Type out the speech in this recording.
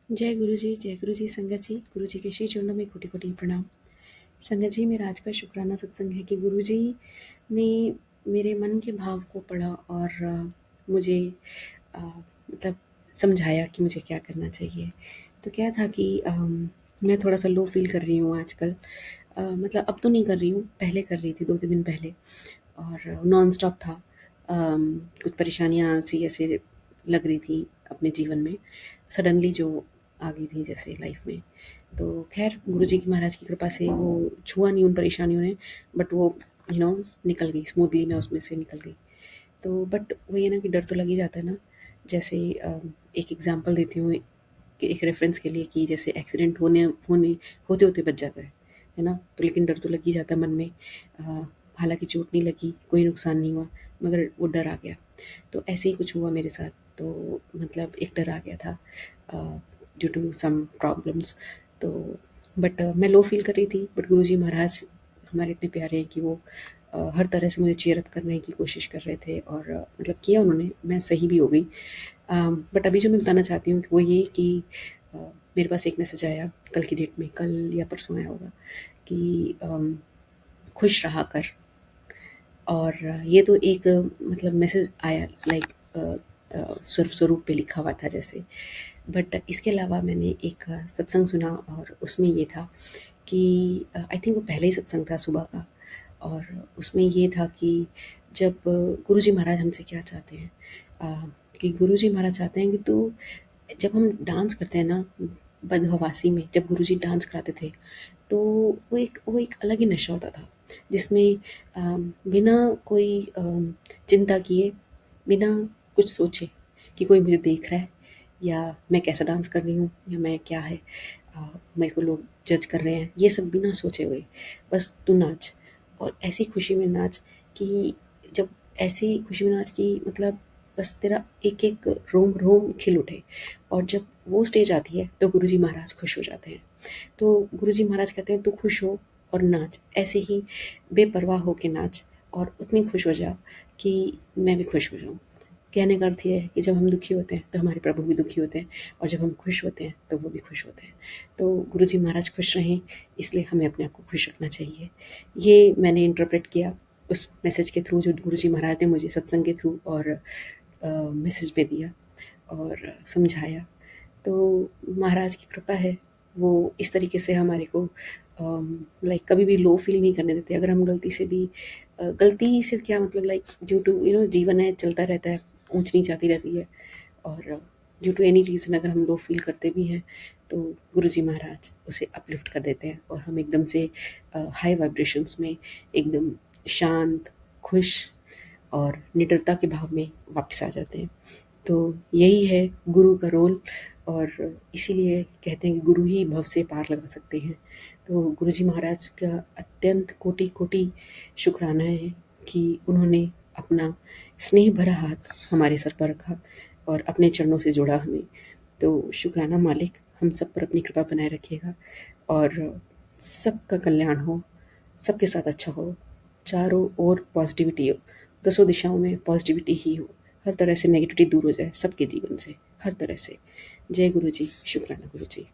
जय गुरु जी संगत जी। गुरु जी के श्री चरणों में कोटि कोटि प्रणाम। संगत जी, मेरा आज का शुक्राना सत्संग है कि गुरु जी ने मेरे मन के भाव को पढ़ा और मुझे मतलब समझाया कि मुझे क्या करना चाहिए। तो क्या था कि मैं थोड़ा सा लो फील कर रही हूँ आजकल। मतलब अब तो नहीं कर रही हूँ, पहले कर रही थी 2-3 दिन पहले, और नॉन स्टॉप था। कुछ परेशानियाँ सी ऐसे लग रही थी अपने जीवन में, सडनली जो आ गई थी जैसे लाइफ में। तो खैर गुरुजी की महाराज की कृपा से वो छुआ नहीं उन परेशानियों ने, बट वो निकल गई स्मूथली, मैं उसमें से निकल गई। तो बट वही है ना कि डर तो लग ही जाता है ना। जैसे एक एग्जांपल देती हूँ कि एक रेफरेंस के लिए, कि जैसे एक्सीडेंट होने होने होते होते बच जाता है ना। तो लेकिन डर तो लग ही जाता है मन में। हालांकि चोट नहीं लगी, कोई नुकसान नहीं हुआ, मगर वो डर आ गया। तो ऐसे ही कुछ हुआ मेरे साथ। तो मतलब एक डर आ गया था ड्यू टू सम प्रॉब्लम्स। तो बट मैं लो फील कर रही थी, बट गुरुजी महाराज हमारे इतने प्यारे हैं कि वो हर तरह से मुझे चीयर अप करने की कोशिश कर रहे थे, और मतलब किया उन्होंने, मैं सही भी हो गई। बट अभी जो मैं बताना चाहती हूँ वो ये कि अ, मेरे पास एक मैसेज आया कल की डेट में, कल या परसों आया होगा, कि खुश रहा कर। और ये तो एक मतलब मैसेज आया, लाइक स्वर स्वरूप पे लिखा हुआ था जैसे। बट इसके अलावा मैंने एक सत्संग सुना, और उसमें ये था कि आई थिंक वो पहले ही सत्संग था सुबह का, और उसमें ये था कि जब गुरुजी महाराज हमसे क्या चाहते हैं, अ, कि गुरुजी महाराज चाहते हैं कि तू, जब हम डांस करते हैं ना बदहवासी में, जब गुरुजी डांस कराते थे, तो वो एक अलग ही नशा होता था, जिसमें बिना कोई चिंता किए, बिना कुछ सोचे कि कोई मुझे देख रहा है, या मैं कैसा डांस कर रही हूँ, या मैं क्या है, मेरे को लोग जज कर रहे हैं, ये सब बिना सोचे हुए बस तू नाच। और ऐसी खुशी में नाच कि जब ऐसी खुशी में नाच कि मतलब बस तेरा एक एक रोम रोम खिल उठे। और जब वो स्टेज आती है तो गुरुजी महाराज खुश हो जाते हैं। तो गुरुजी महाराज कहते हैं तू खुश हो और नाच, ऐसे ही बेपरवाह हो के नाच, और उतनी खुश हो जा कि मैं भी खुश हो जाऊँ। कहने का अर्थ ये है कि जब हम दुखी होते हैं तो हमारे प्रभु भी दुखी होते हैं, और जब हम खुश होते हैं तो वो भी खुश होते हैं। तो गुरुजी महाराज खुश रहें, इसलिए हमें अपने आप को खुश रखना चाहिए। ये मैंने इंटरप्रेट किया उस मैसेज के थ्रू जो गुरुजी महाराज ने मुझे सत्संग के थ्रू और मैसेज में दिया और समझाया। तो महाराज की कृपा है, वो इस तरीके से हमारे को लाइक कभी भी लो फील नहीं करने देते। अगर हम गलती से भी गलती से क्या मतलब, लाइक ड्यू टू जीवन है, चलता रहता है, ऊंच नीच आती रहती है, और ड्यू टू एनी रीज़न अगर हम लो फील करते भी हैं, तो गुरुजी महाराज उसे अपलिफ्ट कर देते हैं, और हम एकदम से हाई वाइब्रेशंस में, एकदम शांत, खुश और निडरता के भाव में वापस आ जाते हैं। तो यही है गुरु का रोल, और इसीलिए कहते हैं कि गुरु ही भव से पार लगा सकते हैं। तो गुरुजी महाराज का अत्यंत कोटि कोटि शुक्राना है कि उन्होंने अपना स्नेह भरा हाथ हमारे सर पर रखा और अपने चरणों से जोड़ा हमें। तो शुक्राना मालिक, हम सब पर अपनी कृपा बनाए रखिएगा, और सबका कल्याण हो, सबके साथ अच्छा हो, चारों ओर पॉजिटिविटी हो, दसों दिशाओं में पॉजिटिविटी ही हो, हर तरह से नेगेटिविटी दूर हो जाए सबके जीवन से, हर तरह से। जय गुरु जी, शुक्राना गुरु जी।